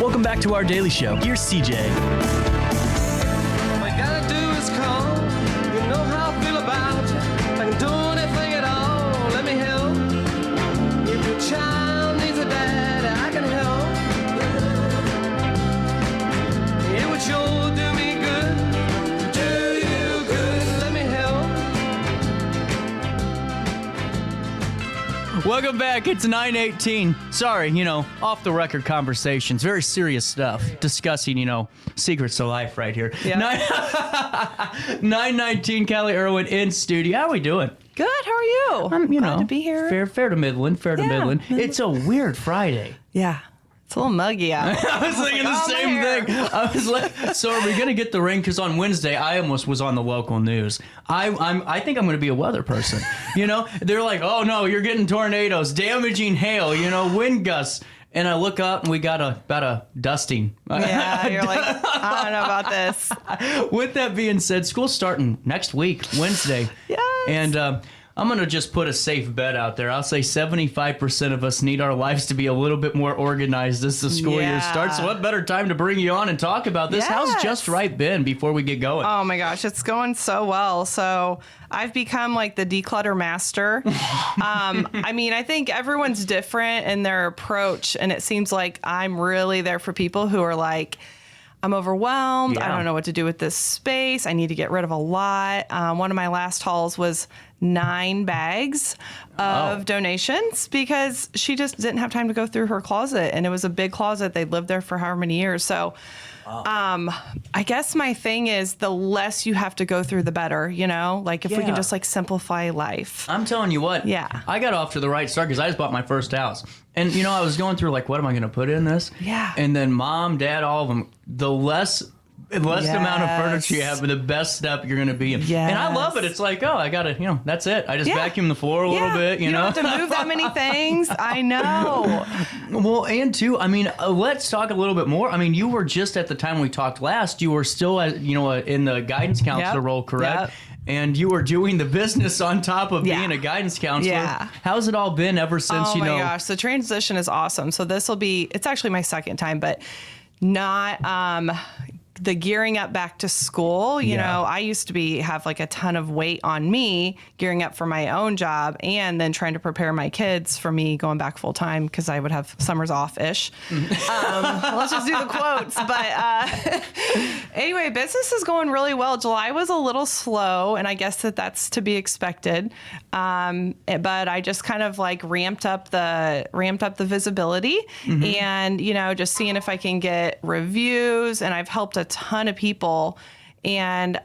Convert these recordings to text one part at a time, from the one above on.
Welcome back to our daily show. Here's CJ. All you gotta do is call. You know how I feel about you. If I can do anything at all, let me help. If your child needs a dad, I can help. It would sure do me good. Do you good, let me help. Welcome back. It's 9:18. Sorry, off the record conversations. Very serious stuff. Discussing, secrets to life right here. Yeah. 9:19. Kalli, Erwin in studio. How are we doing? Good. How are you? I'm, Glad to be here. Fair to middling. Fair to middling. It's a weird Friday. Yeah. It's a little muggy out. I was thinking the same thing. I was like, so are we going to get the rain? Because on Wednesday, I almost was on the local news. I think I'm going to be a weather person. They're like, oh no, you're getting tornadoes, damaging hail, wind gusts. And I look up and we got about a dusting. Yeah, you're like, I don't know about this. With that being said, school's starting next week, Wednesday. Yes. And I'm going to just put a safe bet out there. I'll say 75% of us need our lives to be a little bit more organized as the school year starts. So what better time to bring you on and talk about this? Yes. How's Just Right been before we get going? Oh my gosh, it's going so well. So I've become like the declutter master. I think everyone's different in their approach. And it seems like I'm really there for people who are like, I'm overwhelmed. Yeah. I don't know what to do with this space. I need to get rid of a lot. One of my last hauls was 9 bags of donations because she just didn't have time to go through her closet. And it was a big closet. They lived there for however many years. So I guess my thing is the less you have to go through, the better, like if we can just like simplify life. I'm telling you what. Yeah. I got off to the right start because I just bought my first house. And, I was going through like, what am I going to put in this? Yeah. And then mom, dad, all of them, the less amount of furniture you have, the best step you're going to be in. Yes. And I love it. It's like, I got to, that's it. I just vacuum the floor a little bit, You don't have to move that many things. I know. Well, and too, let's talk a little bit more. You were just at the time we talked last, you were still, in the guidance counselor role, correct? Yep. And you were doing the business on top of being a guidance counselor. Yeah. How's it all been ever since, Oh my gosh, the transition is awesome. So it's actually my second time, but not the gearing up back to school. I used to have like a ton of weight on me gearing up for my own job and then trying to prepare my kids for me going back full time because I would have summers off-ish. Let's just do the quotes. But anyway, business is going really well. July was a little slow, and I guess that's to be expected. But I just kind of like ramped up the visibility and, just seeing if I can get reviews, and I've helped a ton of people, and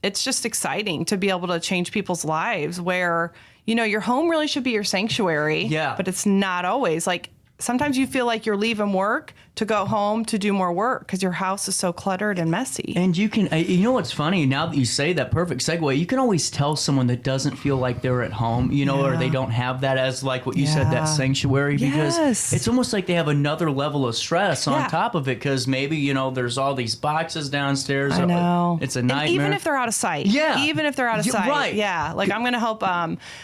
it's just exciting to be able to change people's lives where your home really should be your sanctuary, but it's not always. Like sometimes you feel like you're leaving work to go home to do more work because your house is so cluttered and messy. And you can, what's funny, now that you say that, perfect segue, you can always tell someone that doesn't feel like they're at home, or they don't have that as like what you said, that sanctuary, because it's almost like they have another level of stress on top of it because maybe, there's all these boxes downstairs. I know. It's a nightmare. And even if they're out of sight. Yeah. Even if they're out of sight. Right. Yeah. Like I'm going to help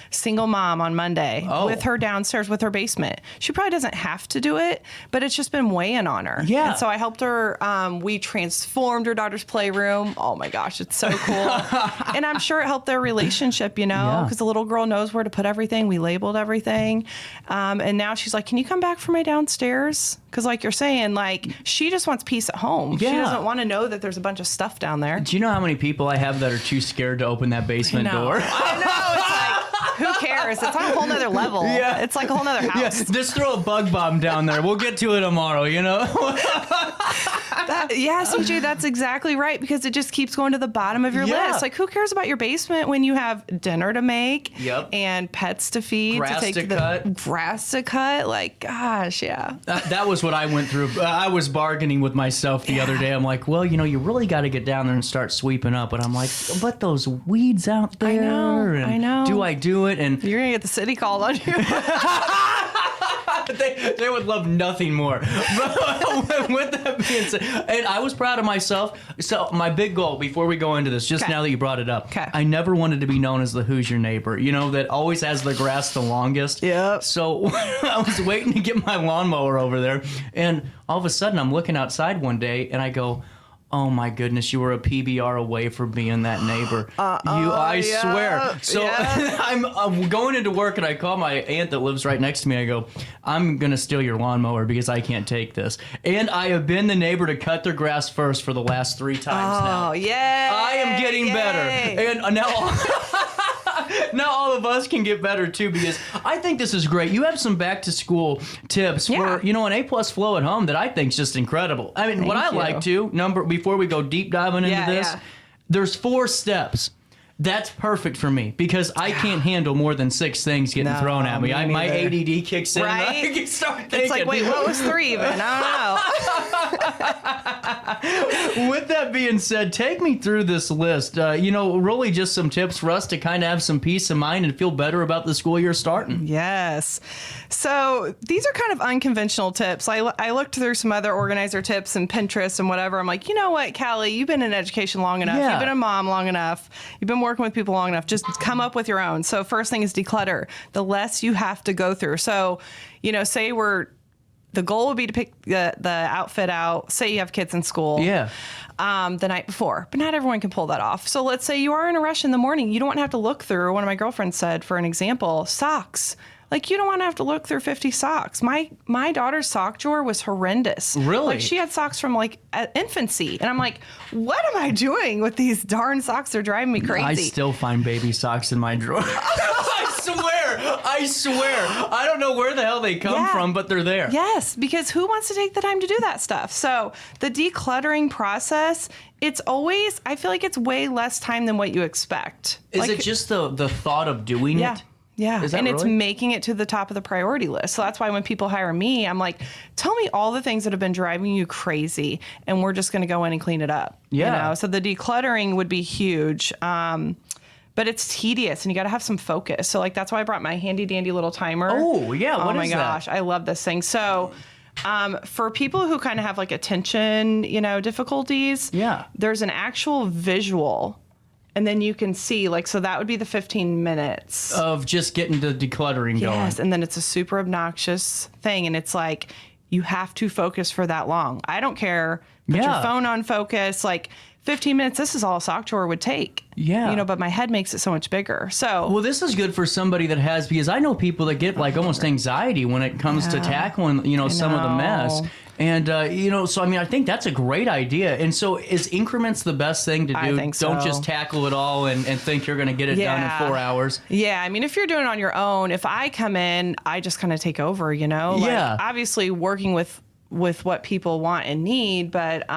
single mom on Monday with her downstairs with her basement. She probably doesn't have to do it, but it's just been weighing on her. Yeah. And so I helped her. We transformed her daughter's playroom. Oh my gosh, it's so cool. And I'm sure it helped their relationship, because the little girl knows where to put everything. We labeled everything. And now she's like, can you come back for my downstairs? Because like you're saying, like she just wants peace at home. She doesn't want to know that there's a bunch of stuff down there. Do you know how many people I have that are too scared to open that basement door? I know. It's like, who cares? It's on a whole nother level. Yeah. It's like a whole nother house. Yeah, just throw a bug bomb down there. We'll get to it tomorrow, CJ, that's exactly right, because it just keeps going to the bottom of your list. Like, who cares about your basement when you have dinner to make and pets to feed, grass to cut? Like, gosh, That was what I went through. I was bargaining with myself the other day. I'm like, well, you really got to get down there and start sweeping up. But I'm like, but those weeds out there. I know. Do I do it? And you're going to get the city called on you. They would love nothing more. But with that being said, and I was proud of myself. So my big goal before we go into this, just now that you brought it up, I never wanted to be known as the who's your neighbor, that always has the grass the longest. Yep. So I was waiting to get my lawnmower over there, and all of a sudden I'm looking outside one day and I go, oh my goodness, you were a PBR away from being that neighbor. I swear. So I'm going into work and I call my aunt that lives right next to me. I go, I'm going to steal your lawnmower because I can't take this. And I have been the neighbor to cut their grass first for the last 3 times now. Oh, yeah. I am getting better. And now now all of us can get better too, because I think this is great. You have some back to school tips for, an A+ flow at home that I think is just incredible. I mean, like to before we go deep diving into this, there's 4 steps. That's perfect for me because I can't handle more than 6 things getting thrown at me. My ADD kicks in and I can start thinking. It's like, wait, what was 3 even? I don't know. With that being said, take me through this list. Really just some tips for us to kind of have some peace of mind and feel better about the school year starting. Yes. So these are kind of unconventional tips. I looked through some other organizer tips and Pinterest and whatever. I'm like, you know what, Kalli, you've been in education long enough. You've been a mom long enough. You've been working with people long enough. Just come up with your own. So first thing is declutter. The less you have to go through. So, say the goal would be to pick the outfit out. Say you have kids in school. The night before, but not everyone can pull that off. So let's say you are in a rush in the morning. You don't want to have to look through. One of my girlfriends said, for an example, socks. Like, you don't want to have to look through 50 socks. My daughter's sock drawer was horrendous. Really? Like, she had socks from, infancy. And I'm like, what am I doing with these darn socks? They're driving me crazy. I still find baby socks in my drawer. I swear. I don't know where the hell they come from, but they're there. Yes, because who wants to take the time to do that stuff? So the decluttering process, I feel like it's way less time than what you expect. Is it just the thought of doing it? Yeah, it's making it to the top of the priority list. So that's why when people hire me, I'm like, tell me all the things that have been driving you crazy, and we're just going to go in and clean it up. Yeah. So the decluttering would be huge, but it's tedious, and you got to have some focus. So that's why I brought my handy dandy little timer. Oh yeah, oh my gosh, I love this thing. So. For people who kind of have attention, difficulties, there's an actual visual. And then you can see, so that would be the 15 minutes. Of just getting the decluttering going. Yes, and then it's a super obnoxious thing. And it's you have to focus for that long. I don't care. Put your phone on focus. 15 minutes, this is all a sock drawer would take. Yeah. But my head makes it so much bigger. So. Well, this is good for somebody that has, because I know people that get almost anxiety when it comes to tackling, some of the mess. And, so, I think that's a great idea. And so is increments the best thing to do? I think so. Don't just tackle it all and think you're going to get it done in 4 hours. Yeah. If you're doing it on your own, if I come in, I just kind of take over, Obviously working with what people want and need, but,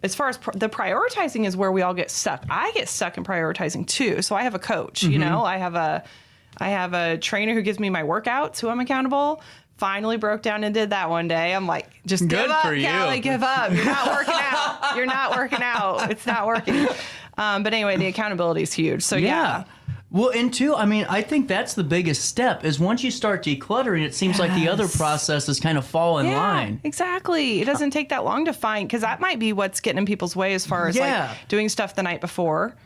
as far as the prioritizing is where we all get stuck. I get stuck in prioritizing too. So I have a coach, I have a trainer who gives me my workouts, who I'm accountable. Finally broke down and did that one day. I'm like, just give up, Kalli, give up. You're not working out. You're not working out. It's not working. But anyway, the accountability is huge. So yeah. Well, and two, I think that's the biggest step is once you start decluttering, it seems like the other processes kind of fall in line. Exactly. It doesn't take that long to find, because that might be what's getting in people's way as far as doing stuff the night before.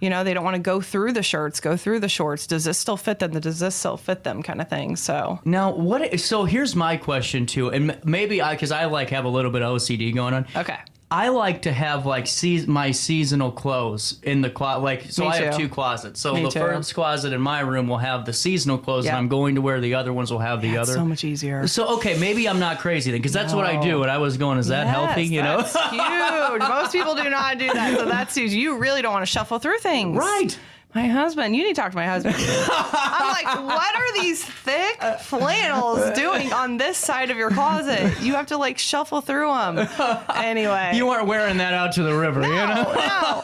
They don't want to go through the shirts, go through the shorts. Does this still fit them? Does this still fit them, kind of thing? So now, so here's my question too, and maybe because I have a little bit of OCD going on. Okay. I like to have my seasonal clothes in the closet. So I have 2 closets. So the first closet in my room will have the seasonal clothes, and I'm going to where the other ones will have the other. So much easier. So okay, maybe I'm not crazy then, because that's what I do. And I was going, is that healthy? That's huge. Most people do not do that. So that's huge. You really don't want to shuffle through things, right? My husband, you need to talk to my husband. I'm like, what are these thick flannels doing on this side of your closet? You have to shuffle through them. Anyway. You weren't wearing that out to the river, No.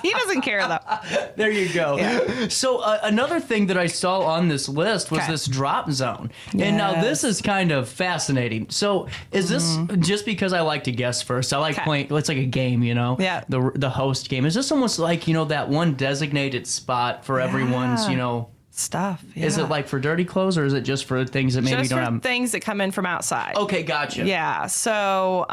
He doesn't care though. There you go. Yeah. So another thing that I saw on this list was this drop zone. Yes. And now this is kind of fascinating. So is this just because I like to guess first? I like playing, it's like a game, Yeah. The host game. Is this almost like, that one designated spot for everyone's, stuff. Yeah. Is it like for dirty clothes, or is it just for things that maybe just don't for have? things that come in from outside? Okay, gotcha. Yeah. So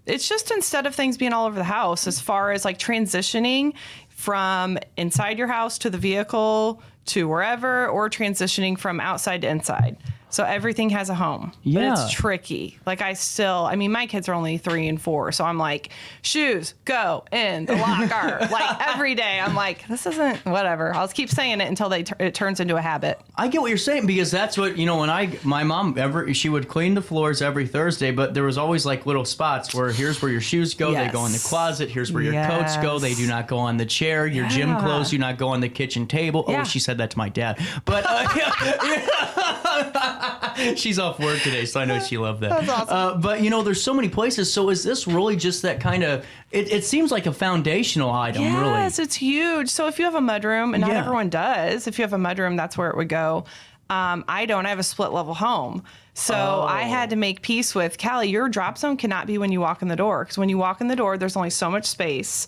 it's just instead of things being all over the house, as far as like transitioning from inside your house to the vehicle to wherever, or transitioning from outside to inside. So everything has a home. Yeah. But it's tricky. Like my kids are only 3 and 4. So I'm like, shoes, go in the locker. Like every day I'm like, this isn't whatever. I'll keep saying it until it turns into a habit. I get what you're saying, because that's what, when my mom, she would clean the floors every Thursday, but there was always like little spots where here's where your shoes go. Yes. They go in the closet. Here's where your coats go. They do not go on the chair. Your gym clothes do not go on the kitchen table. Yeah. Oh, she said that to my dad. But she's off work today, so I know she loved that. That's awesome. But there's so many places. So is this really just that kind of? It seems like a foundational item, really. Yes, it's huge. So if you have a mudroom, and not Yeah. everyone does, if you have a mudroom, that's where it would go. I don't. I have a split level home. So I had to make peace with, Kalli, your drop zone cannot be when you walk in the door. Because when you walk in the door, there's only so much space.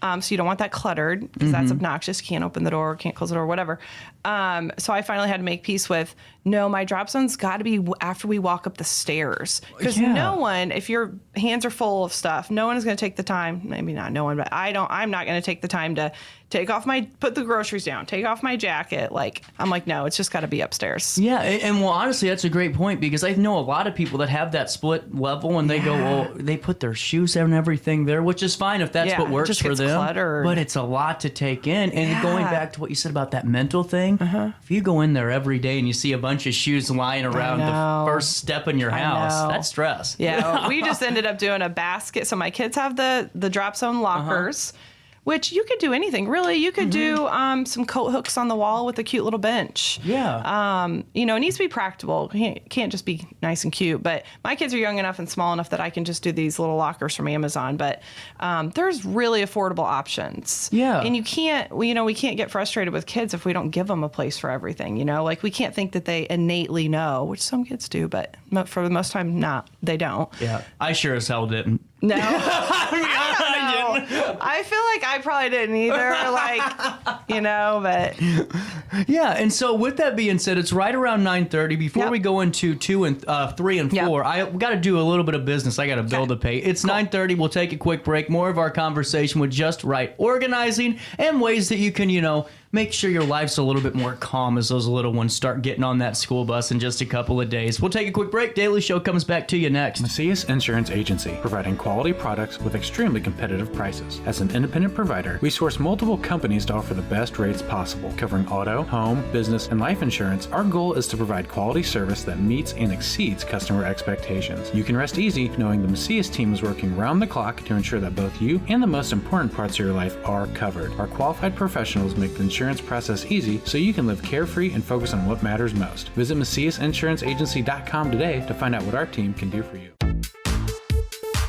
So you don't want that cluttered, because that's obnoxious. You can't open the door, can't close the door, whatever. So I finally had to make peace with, no, my drop zone's got to be after we walk up the stairs. Because no one, if your hands are full of stuff, no one is going to take the time, maybe not no one, but I'm not going to take the time to put the groceries down, take off my jacket. I'm like, no, it's just got to be upstairs. Yeah, and well, honestly, that's a great point, because I know a lot of people that have that split level, and they go, well, they put their shoes and everything there, which is fine if that's what works just for gets them. cluttered. But it's a lot to take in. And going back to what you said about that mental thing, if you go in there every day and you see a bunch of shoes lying around the first step in your house, that's stress. Yeah, we just ended up doing a basket. So my kids have the drop zone lockers. Which you could do anything, really. You could do some coat hooks on the wall with a cute little bench. Yeah. It needs to be practical. It can't just be nice and cute. But my kids are young enough and small enough that I can just do these little lockers from Amazon. But there's really affordable options. Yeah. And we can't get frustrated with kids if we don't give them a place for everything. We can't think that they innately know, which some kids do, but for the most time, they don't. Yeah. I sure as hell didn't. No. I feel like I probably didn't either, but. Yeah, and so with that being said, it's right around 9:30. Before we go into 2 and 3 and 4, I got to do a little bit of business. I got a bill to pay. It's 9:30. We'll take a quick break. More of our conversation with just right organizing and ways that you can, make sure your life's a little bit more calm as those little ones start getting on that school bus in just a couple of days. We'll take a quick break. Daily Show comes back to you next. Macias Insurance Agency, providing quality products with extremely competitive prices. As an independent provider, we source multiple companies to offer the best rates possible. Covering auto, home, business, and life insurance, our goal is to provide quality service that meets and exceeds customer expectations. You can rest easy knowing the Macias team is working round the clock to ensure that both you and the most important parts of your life are covered. Our qualified professionals make the insurance process easy so you can live carefree and focus on what matters most. Visit MaciasInsuranceAgency.com today to find out what our team can do for you.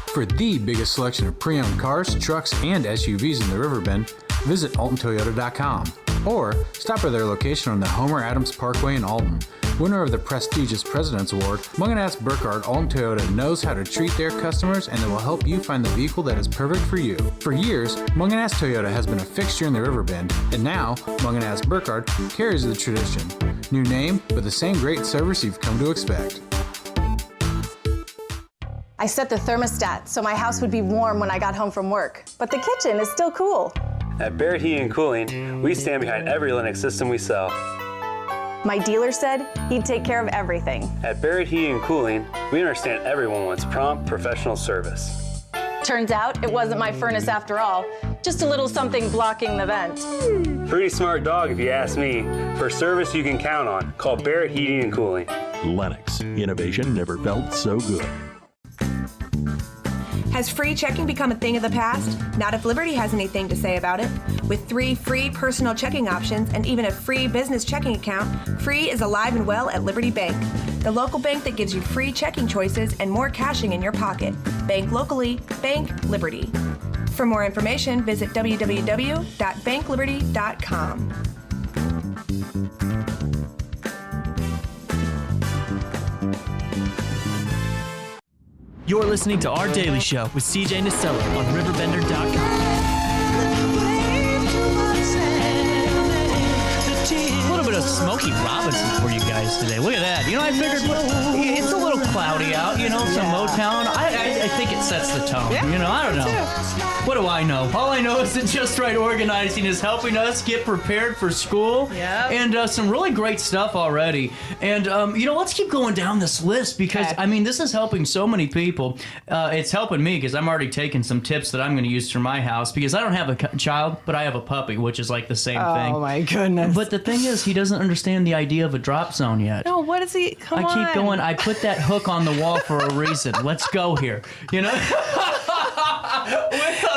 For the biggest selection of pre-owned cars, trucks, and SUVs in the Riverbend, visit AltonToyota.com or stop by their location on the Homer Adams Parkway in Alton. Winner of the prestigious President's Award, Munganast Burkhardt Alton Toyota knows how to treat their customers, and they will help you find the vehicle that is perfect for you. For years, Munganast Toyota has been a fixture in the Riverbend, and now Munganast Burkhardt carries the tradition. New name, but the same great service you've come to expect. I set the thermostat so my house would be warm when I got home from work, but the kitchen is still cool. At Barrett Heating and Cooling, we stand behind every Linux system we sell. My dealer said he'd take care of everything. At Barrett Heating and Cooling, we understand everyone wants prompt, professional service. Turns out it wasn't my furnace after all, just a little something blocking the vent. Pretty smart dog if you ask me. For service you can count on, call Barrett Heating and Cooling. Lennox. Innovation never felt so good. Has free checking become a thing of the past? Not if Liberty has anything to say about it. With 3 free personal checking options and even a free business checking account, free is alive and well at Liberty Bank. The local bank that gives you free checking choices and more cashing in your pocket. Bank locally, bank Liberty. For more information, visit www.bankliberty.com. You're listening to Our Daily Show with CJ Nasello on RiverBender.com. A little bit of Smokey Robinson for you guys today. Look at that. You know, I figured it's a little cloudy out, you know, some Motown. I think it sets the tone. Yeah, you know, I don't know. What do I know? All I know is that Just Right Organizing is helping us get prepared for school. Yep. And some really great stuff already. And, you know, let's keep going down this list because, I mean, this is helping so many people. It's helping me because I'm already taking some tips that I'm going to use for my house because I don't have a child, but I have a puppy, which is like the same thing. Oh, my goodness. But the thing is, he doesn't understand the idea of a drop zone yet. No, what is he? Come on. I keep going. I put that hook on the wall for a reason. Let's go here. You know?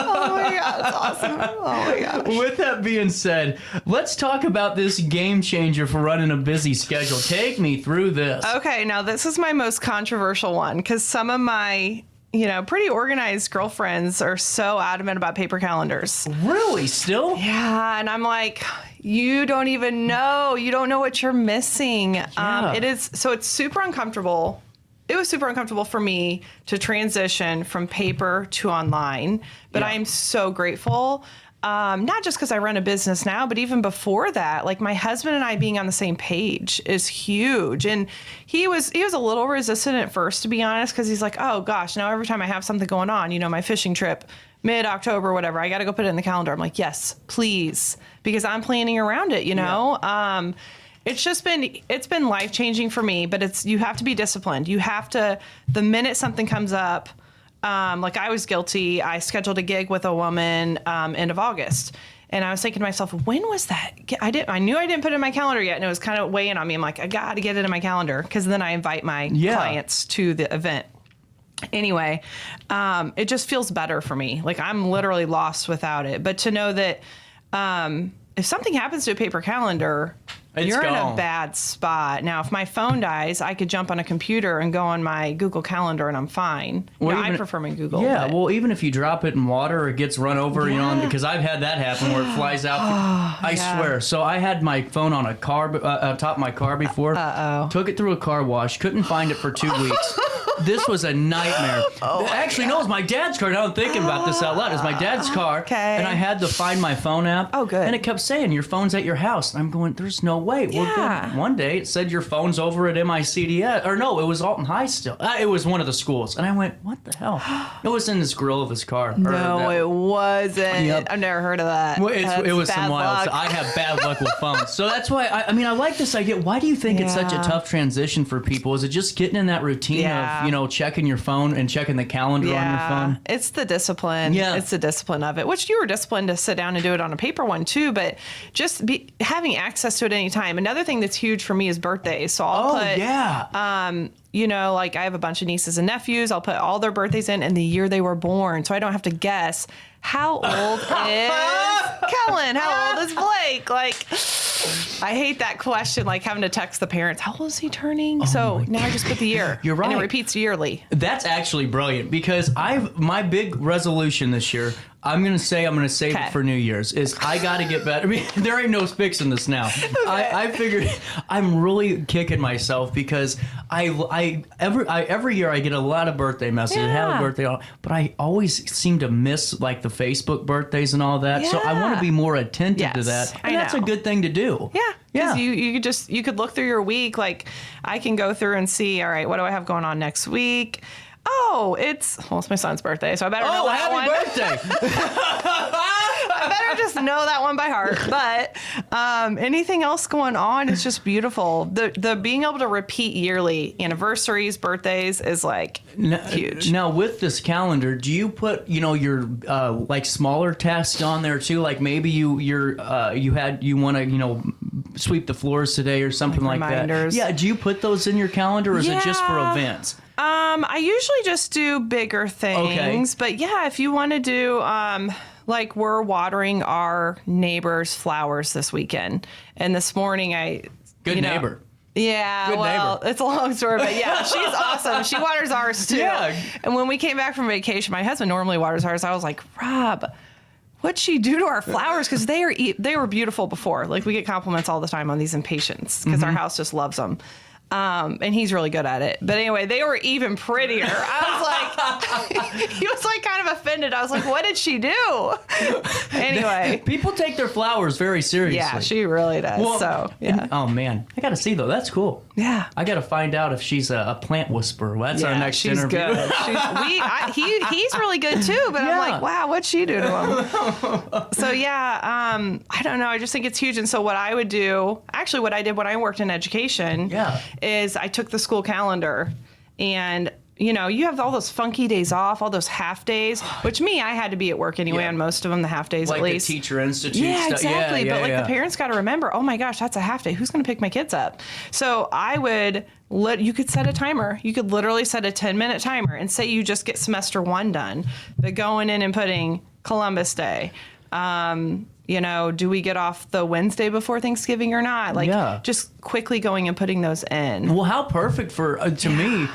Oh my God, that's awesome. Oh my gosh. With that being said, let's talk about this game changer for running a busy schedule. Take me through this. Okay, now this is my most controversial one because some of my, you know, pretty organized girlfriends are so adamant about paper calendars. Really? Still? Yeah, and I'm like, you don't even know. You don't know what you're missing. Yeah. It's super uncomfortable. It was super uncomfortable for me to transition from paper to online, but I am so grateful. Not just because I run a business now, but even before that, like my husband and I being on the same page is huge. And he was a little resistant at first, to be honest, because he's like, oh gosh, now every time I have something going on, you know, my fishing trip, mid-October, whatever, I got to go put it in the calendar. I'm like, yes, please, because I'm planning around it, you know? Yeah. It's been life-changing for me, but you have to be disciplined. You have to, the minute something comes up, like I was guilty, I scheduled a gig with a woman end of August. And I was thinking to myself, when was that? I knew I didn't put it in my calendar yet, and it was kind of weighing on me. I'm like, I got to get it in my calendar, because then I invite my clients to the event. Anyway, it just feels better for me. Like I'm literally lost without it. But to know that if something happens to a paper calendar, you're in a bad spot. Now, if my phone dies, I could jump on a computer and go on my Google Calendar and I'm fine. Well, I prefer my Google. Yeah, well, even if you drop it in water or it gets run over, you know, because I've had that happen where it flies out. I swear. So I had my phone on a car, top of my car before. Took it through a car wash. Couldn't find it for 2 weeks. This was a nightmare. Actually, no, it was my dad's car. Now I'm thinking about this out loud. It was my dad's car. Okay. And I had the Find My Phone app. Oh, good. And it kept saying, your phone's at your house. And I'm going, there's no way. Yeah. Well, then one day it said your phone's over at MICDS. Or no, it was Alton High still. It was one of the schools. And I went, what the hell? It was in this grill of his car. No, it wasn't. Yep. I've never heard of that. Well, it was some wild. I have bad luck with phones. So that's why, I mean, I like this idea. Why do you think it's such a tough transition for people? Is it just getting in that routine of, you know, checking your phone and checking the calendar on your phone? It's the discipline. Yeah. It's the discipline of it, which you were disciplined to sit down and do it on a paper one too, but just having access to it any time. Another thing that's huge for me is birthdays. So I'll put, you know, like I have a bunch of nieces and nephews. I'll put all their birthdays in and the year they were born. So I don't have to guess how old is Kellen? How old is Blake? Like, I hate that question, like having to text the parents, how old is he turning? So now I just put the year. You're right. And it repeats yearly. That's actually brilliant because my big resolution this year, I'm going to save it for New Year's, is I got to get better. I mean, there ain't no fixing this now. Okay. I figured I'm really kicking myself because every year I get a lot of birthday messages. Have a birthday, but I always seem to miss like the Facebook birthdays and all that. Yeah. So I want to be more attentive to that. And that's a good thing to do. Yeah. Because you could look through your week. Like I can go through and see, all right, what do I have going on next week? Oh, it's my son's birthday, so I better know that one. Happy birthday! I better just know that one by heart. But anything else going on, it's just beautiful. The being able to repeat yearly anniversaries, birthdays is like huge. Now with this calendar, do you put your like smaller tasks on there too? Like maybe you want to sweep the floors today or something like reminders. That. Yeah. Do you put those in your calendar, or is it just for events? I usually just do bigger things, but yeah, if you want to do, like we're watering our neighbor's flowers this weekend, and this morning Good neighbor. Yeah, neighbor. It's a long story, but yeah, she's awesome. She waters ours too. Yeah. And when we came back from vacation, my husband normally waters ours. I was like, Rob, what'd she do to our flowers? Because they were beautiful before. Like we get compliments all the time on these impatiens because our house just loves them. And he's really good at it. But anyway, they were even prettier. I was like, he was like kind of offended. I was like, what did she do? Anyway. People take their flowers very seriously. Yeah, she really does. Well, so, yeah. Oh, man. I got to see, though. That's cool. Yeah. I got to find out if she's a plant whisperer. That's our next she's interview. Good. He's really good, too. But I'm like, wow, what'd she do to him? So, yeah, I don't know. I just think it's huge. And so what I would do, actually what I did when I worked in education is I took the school calendar and, you know, you have all those funky days off, all those half days, which I had to be at work anyway on most of them, the half days like at least. Like the teacher institute Yeah, stuff. exactly. But the parents got to remember, oh my gosh, that's a half day. Who's going to pick my kids up? So I would you could set a timer. You could literally set a 10-minute timer and say you just get semester 1 done, but going in and putting Columbus Day, you know, do we get off the Wednesday before Thanksgiving or not? Like, just quickly going and putting those in. Well, how perfect for, to me,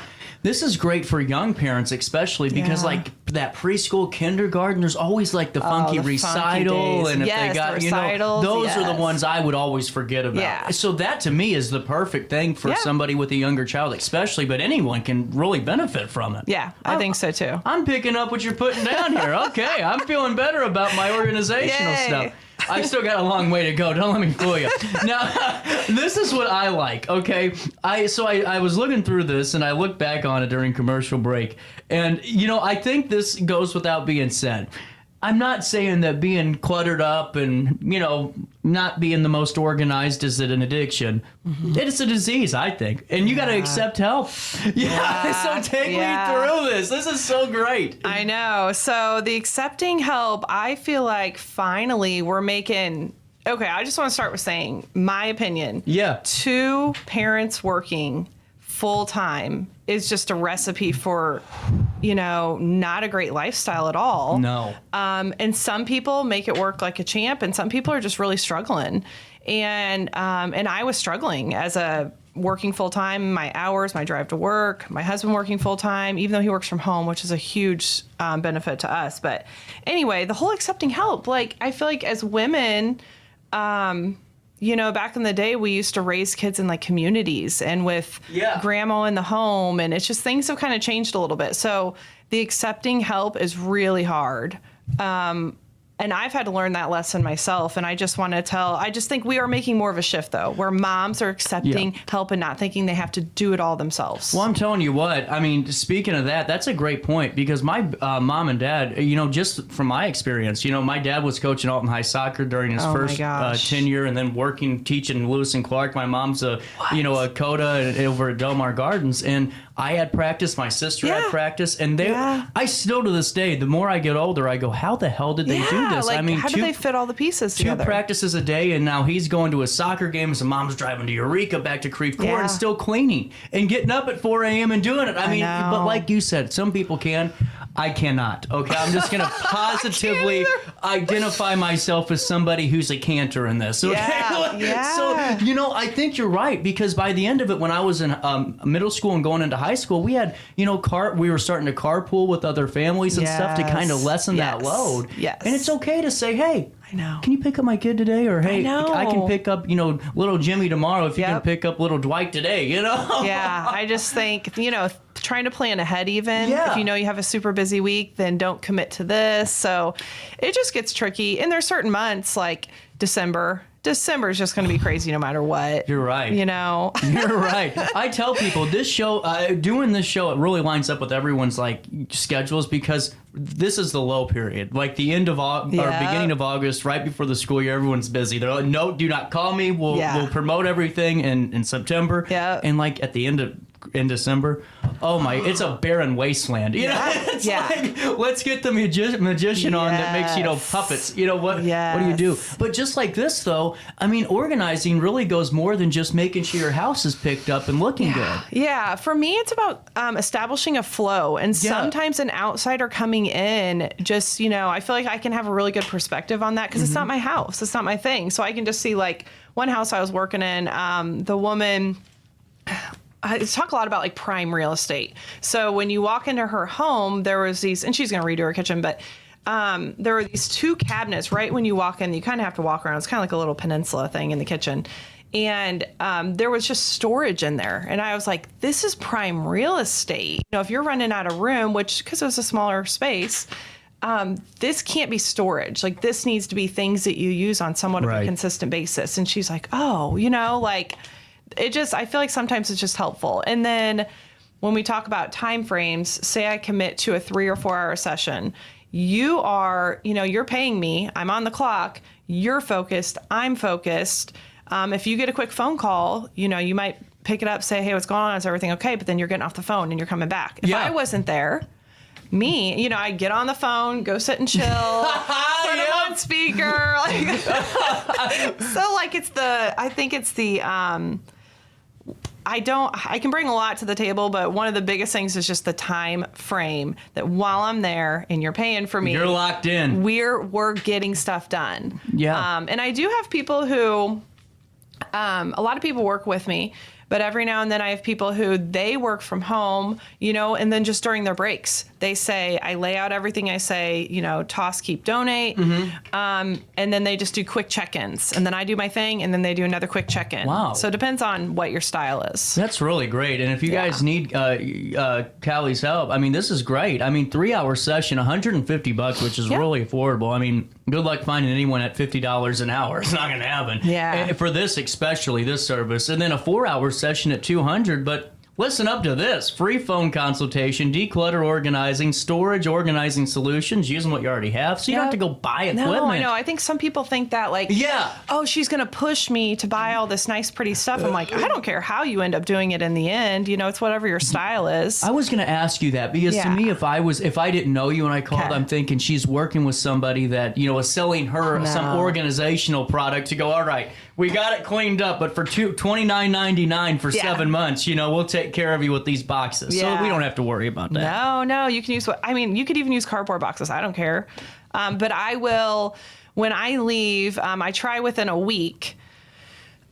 this is great for young parents, especially because like that preschool, kindergarten, there's always like the funky recital. And if they got, you know, those are the ones I would always forget about. Yeah. So that to me is the perfect thing for somebody with a younger child, especially, but anyone can really benefit from it. Yeah, I think so too. I'm picking up what you're putting down here. Okay, I'm feeling better about my organizational stuff. I still got a long way to go. Don't let me fool you. Now, this is what I like, okay? I was looking through this, and I looked back on it during commercial break. And, you know, I think this goes without being said. I'm not saying that being cluttered up and, you know, not being the most organized is an addiction. Mm-hmm. It's a disease, I think. And you got to accept help. So take me through this. This is so great. I know. So the accepting help, I feel like finally we're making... Okay, I just want to start with saying, my opinion. Yeah. 2 parents working full-time is just a recipe for, you know, not a great lifestyle at all. No. And some people make it work like a champ, and some people are just really struggling. And I was struggling as a working full-time, my hours, my drive to work, my husband working full-time, even though he works from home, which is a huge benefit to us. But anyway, the whole accepting help, like, I feel like as women, you know, back in the day, we used to raise kids in like communities and with grandma in the home. And it's just things have kind of changed a little bit. So the accepting help is really hard. And I've had to learn that lesson myself. And I just want to I just think we are making more of a shift, though, where moms are accepting help and not thinking they have to do it all themselves. Well, I'm telling you what, I mean, speaking of that, that's a great point because my mom and dad, you know, just from my experience, you know, my dad was coaching Alton High soccer during his first tenure and then teaching Lewis and Clark. My mom's a coda over at Del Mar Gardens. And I had practice, my sister had practice, and I still to this day, the more I get older, I go, how the hell did they do this? Like, I mean, how do they fit all the pieces together? 2 practices a day, and now he's going to a soccer game, and mom's driving to Eureka, back to Creve Coeur, and still cleaning, and getting up at 4 a.m. and doing it. I mean, but like you said, some people can. I cannot. Okay, I'm just going to positively identify myself as somebody who's a canter in this. Okay? So, you know, I think you're right because by the end of it, when I was in middle school and going into high school, we had, you know, we were starting to carpool with other families and stuff to kind of lessen that load. Yes. And it's okay to say, hey, I know. Can you pick up my kid today? Or, hey, I can pick up, you know, little Jimmy tomorrow if you can pick up little Dwight today, you know? Yeah, I just think, you know, trying to plan ahead even. If you know you have a super busy week, then don't commit to this. So it just gets tricky. And there's certain months like December is just going to be crazy no matter what. You're right. You know? You're right. I tell people this show, doing this show, it really lines up with everyone's like schedules because this is the low period. Like the end of or beginning of August, right before the school year, everyone's busy. They're like, no, do not call me. We'll promote everything in September. Yeah. And like at the end of December, oh my, it's a barren wasteland. You know, it's like, let's get the magician on that makes, you know, puppets. You know, what do you do? But just like this, though, I mean, organizing really goes more than just making sure your house is picked up and looking good. Yeah. For me, it's about establishing a flow. And sometimes an outsider coming in, just, you know, I feel like I can have a really good perspective on that because it's not my house. It's not my thing. So I can just see, like, one house I was working in, the woman... I talk a lot about like prime real estate. So when you walk into her home, there was these, and she's going to redo her kitchen, but there were these 2 cabinets right when you walk in. You kind of have to walk around. It's kind of like a little peninsula thing in the kitchen. And there was just storage in there. And I was like, this is prime real estate. You know, if you're running out of room, which, because it was a smaller space, this can't be storage. Like, this needs to be things that you use on somewhat of a consistent basis. And she's like, oh, you know, like, it just, I feel like sometimes it's just helpful. And then when we talk about time frames, say I commit to a 3 or 4 hour session, you are, you know, you're paying me, I'm on the clock, you're focused, I'm focused. If you get a quick phone call, you know, you might pick it up, say, hey, what's going on? Is everything okay? But then you're getting off the phone and you're coming back. If I wasn't there, me, you know, I get on the phone, go sit and chill, put them on speaker. Like, so like I think it's the, I can bring a lot to the table, but one of the biggest things is just the time frame that while I'm there and you're paying for me, you're locked in. We're getting stuff done. Yeah. And I do have people who, a lot of people work with me, but every now and then I have people who they work from home, you know, and then just during their breaks, they say, I lay out everything. I say, you know, toss, keep, donate. And then they just do quick check-ins. And then I do my thing, and then they do another quick check-in. Wow. So it depends on what your style is. That's really great. And if you guys need Kalli's help, I mean, this is great. I mean, 3 hour session, $150, which is really affordable. I mean, good luck finding anyone at $50 an hour. It's not going to happen. Yeah. And for this, especially this service. And then a 4 hour session at $200, but listen up to this. Free phone consultation, declutter organizing, storage organizing solutions, using what you already have. So you don't have to go buy equipment. No, I know. I think some people think that, like, oh, she's going to push me to buy all this nice, pretty stuff. I'm like, I don't care how you end up doing it in the end. You know, it's whatever your style is. I was going to ask you that because to me, if I didn't know you when I called, I'm thinking she's working with somebody that, you know, is selling her some organizational product to go, all right, we got it cleaned up, but for $29.99 for 7 months, you know, we'll take care of you with these boxes. So we don't have to worry about that. No, you can use you could even use cardboard boxes. I don't care. But I will, when I leave, I try within a week.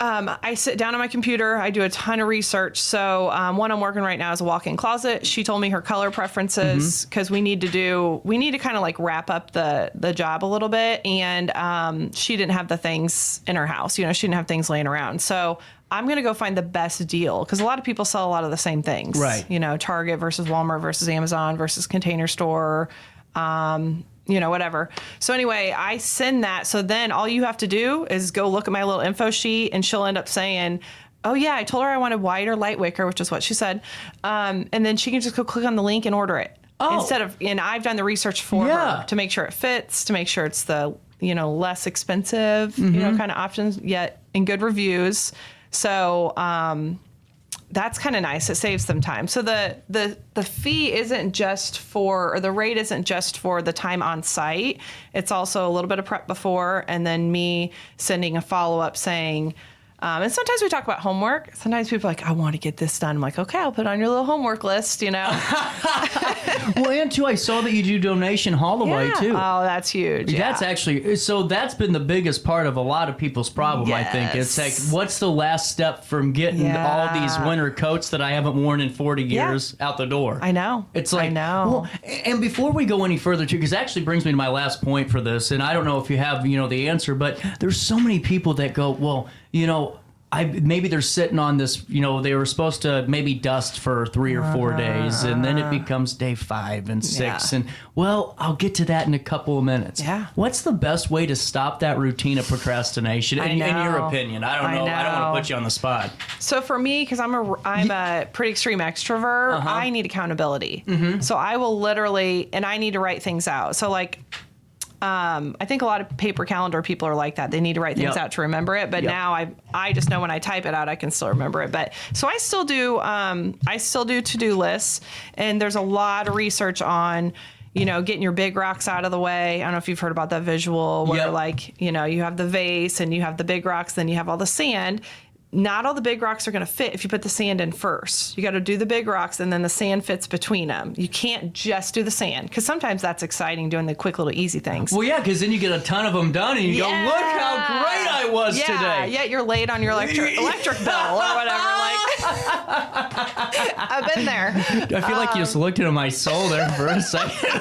I sit down on my computer. I do a ton of research. So one I'm working right now is a walk-in closet. She told me her color preferences because we need to kind of like wrap up the job a little bit. And she didn't have the things in her house. You know, she didn't have things laying around. So I'm going to go find the best deal because a lot of people sell a lot of the same things. Right. You know, Target versus Walmart versus Amazon versus Container Store. You know, whatever. So anyway, I send that. So then all you have to do is go look at my little info sheet and she'll end up saying, oh yeah, I told her I wanted white or light wicker, which is what she said. And then she can just go click on the link and order it. And I've done the research for her to make sure it fits, to make sure it's the, you know, less expensive, you know, kind of options yet in good reviews. So, that's kind of nice. It saves them time. So the fee isn't just for, or the rate isn't just for the time on site. It's also a little bit of prep before, and then me sending a follow-up saying, and sometimes we talk about homework. Sometimes people are like, I want to get this done. I'm like, okay, I'll put it on your little homework list, you know. Well, and too, I saw that you do donation haul away too. Oh, that's huge. That's actually, so that's been the biggest part of a lot of people's problem, I think. It's like, what's the last step from getting all these winter coats that I haven't worn in 40 years out the door? I know. It's like, I know. Well, and before we go any further too, because it actually brings me to my last point for this, and I don't know if you have, you know, the answer, but there's so many people that go, well, you know, maybe they're sitting on this, you know, they were supposed to maybe dust for 3 or 4 days, and then it becomes day 5 and 6. And, well, I'll get to that in a couple of minutes. Yeah. What's the best way to stop that routine of procrastination, in your opinion? I don't know. I don't want to put you on the spot. So for me, because I'm a pretty extreme extrovert, I need accountability. So I will literally, and I need to write things out. So like, I think a lot of paper calendar people are like that. They need to write things out to remember it. But now I just know when I type it out, I can still remember it. But so I still do to-do lists, and there's a lot of research on, you know, getting your big rocks out of the way. I don't know if you've heard about that visual where like, you know, you have the vase and you have the big rocks, then you have all the sand. Not all the big rocks are going to fit if you put the sand in first. You got to do the big rocks and then the sand fits between them. You can't just do the sand, because sometimes that's exciting, doing the quick little easy things. Well, yeah, because then you get a ton of them done and you go, look how great I was today. Yeah, you're late on your electric bill or whatever. Like, I've been there. I feel like you just looked into my soul there for a second.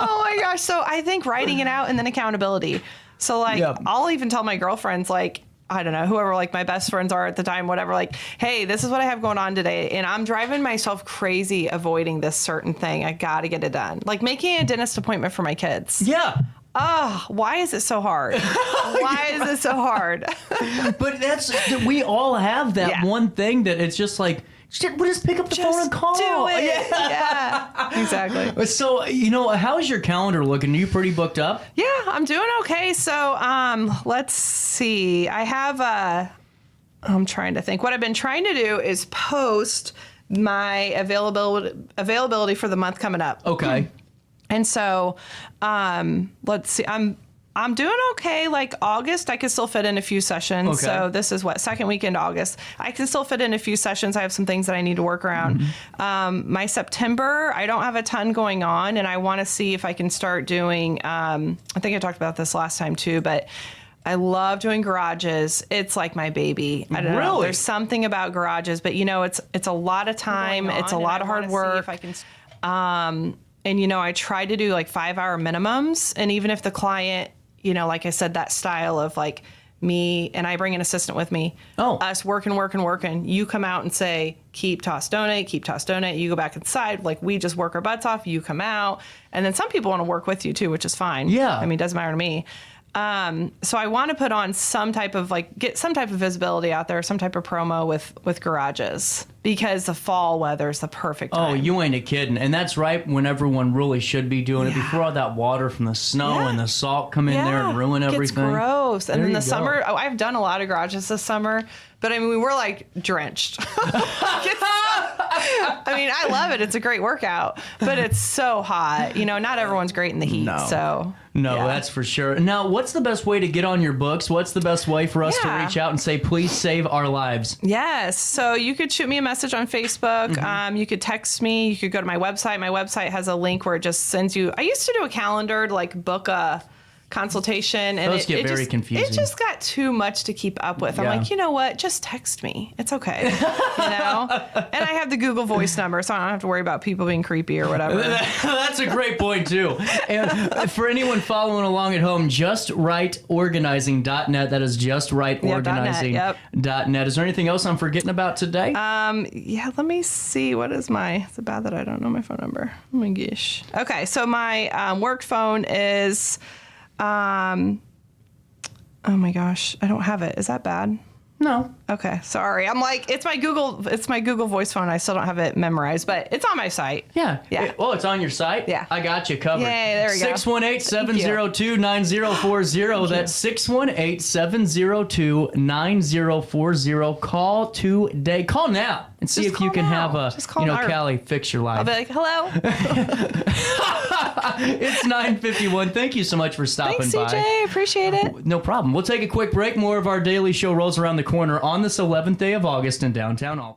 Oh my gosh. So I think writing it out and then accountability. So like, I'll even tell my girlfriends, like, I don't know, whoever like my best friends are at the time, whatever, like, hey, this is what I have going on today. And I'm driving myself crazy avoiding this certain thing. I got to get it done. Like making a dentist appointment for my kids. Yeah. Oh, why is it so hard? Why is it so hard? But we all have that one thing that it's just like, we'll just pick up the phone and call. Do it. Yeah, exactly. So, how's your calendar looking? Are you pretty booked up? Yeah, I'm doing okay. So, let's see. I have I'm trying to think. What I've been trying to do is post my availability for the month coming up. Okay. And so, let's see. I'm doing okay. Like August, I could still fit in a few sessions. Okay. So this is second weekend August. I can still fit in a few sessions. I have some things that I need to work around. Mm-hmm. My September, I don't have a ton going on, and I want to see if I can start doing. I think I talked about this last time too, but I love doing garages. It's like my baby. I don't know. There's something about garages, but it's a lot of time. It's a lot of hard work. If I can. And I try to do like 5-hour minimums, and even if the client. Like I said, that style of like me and I bring an assistant with me. Us working. You come out and say, keep, toss, donate. You go back inside. Like we just work our butts off. You come out. And then some people want to work with you too, which is fine. Yeah. I mean, it doesn't matter to me. So I want to put on some type of get some type of visibility out there, some type of promo with garages, because the fall weather is the perfect time. Oh, you ain't a kidding. And that's right when everyone really should be doing it, before all that water from the snow and the salt come in there and ruin everything. It's gross. And then the summer, I've done a lot of garages this summer, but I mean, we were like drenched. I mean, I love it. It's a great workout, but it's so hot. Not everyone's great in the heat. No, that's for sure. Now, what's the best way to get on your books? What's the best way for us to reach out and say, please save our lives? Yes. So you could shoot me a message on Facebook. Mm-hmm. You could text me. You could go to my website. My website has a link where it just sends you. I used to do a calendar to like book a consultation, and those get very confusing. It just got too much to keep up with. I'm like, you know what? Just text me. It's okay. And I have the Google Voice number, so I don't have to worry about people being creepy or whatever. That's a great point too. And for anyone following along at home, justrightOrganizing.net. That is justrightOrganizing.net. Is there anything else I'm forgetting about today? Yeah, let me see. What is is it bad that I don't know my phone number? Oh my gosh. Okay, so my work phone is oh my gosh, I don't have it. Is that bad? No. Okay, sorry. I'm like, it's my Google Voice phone. I still don't have it memorized, but it's on my site. Yeah. It's on your site? Yeah. I got you covered. Yay, there we go. 618-702-9040. That's 618-702-9040. Call today. Call now and see if you can have Kalli fix your life. I'll be like, hello. It's 9:51. Thank you so much for stopping by. Thanks, CJ. Appreciate it. No problem. We'll take a quick break. More of our daily show rolls around the corner on this 11th day of August in downtown Alton.